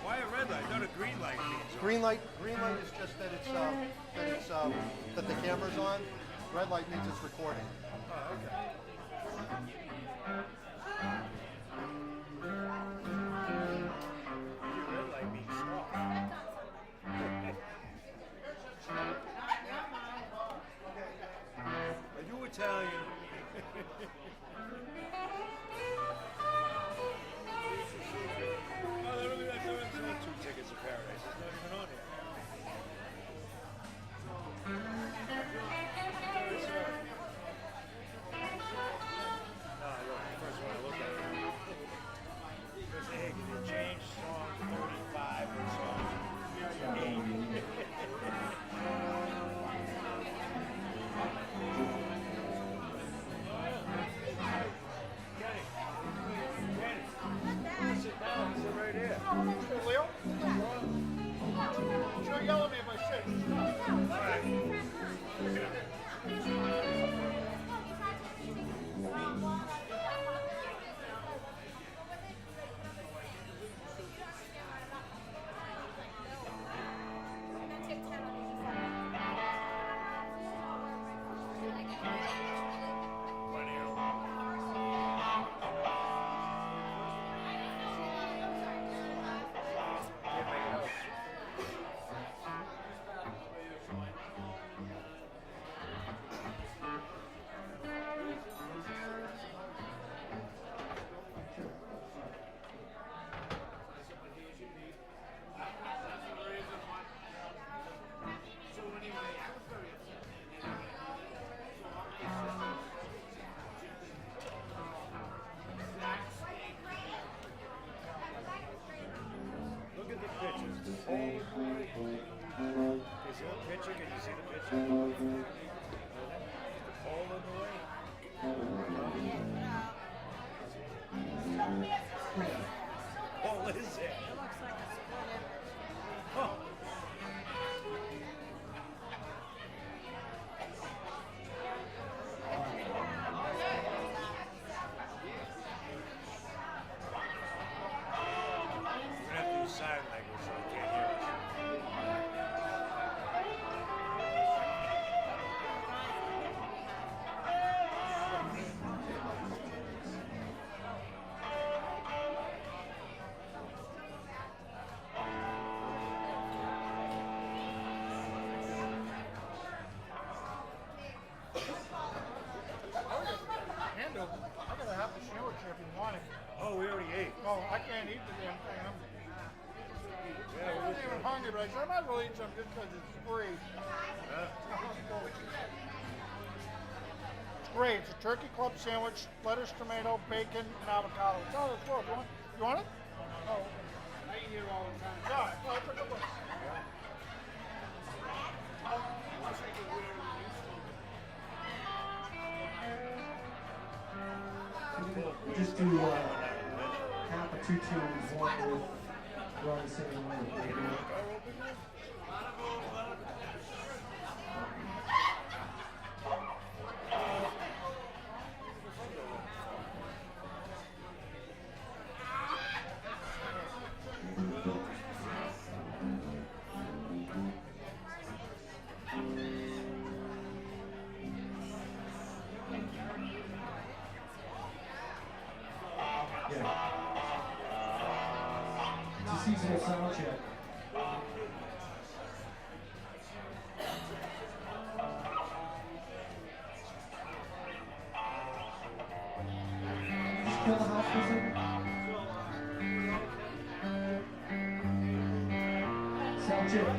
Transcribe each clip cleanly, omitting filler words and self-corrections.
Why a red light? Not a green light means. Green light is just that that the camera's on. Red light means it's recording. Oh, okay. Red light means stop. Are you Italian? Oh, they're not 2 Tickets to Paradise. It's not even on here. No, the first one I looked at. Because hey, can you change song 35 or song 8? Sit down, sit right here. Leo? She'll yell at me if I sit. Look at the pictures. The pole is great. Is there a picture? Can you see the picture? Is the pole in the way? Pole is there. It looks like a split. Huh. We're gonna have to use sign language so they can't hear us. Handle. I gotta have the sandwich if you want it. Oh, we already ate. Oh, I can't eat the damn thing. Yeah, I'm not even hungry, but I said I might as well eat some just because it's free. It's great. It's a turkey club sandwich, lettuce, tomato, bacon, and avocado. It's all this world. You want it? Oh, okay. I eat it all the time. Yeah, well, it's a good one. We'll just do half a 2-2 and one with run the same way. Yeah. It's a seasonal sound check. Just kill the house music. Sound check.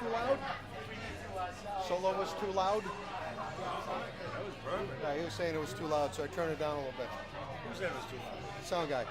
too loud? Solo was too loud? That was perfect. Yeah, he was saying it was too loud, so I turned it down a little bit. Who said it was too loud? Sound guy.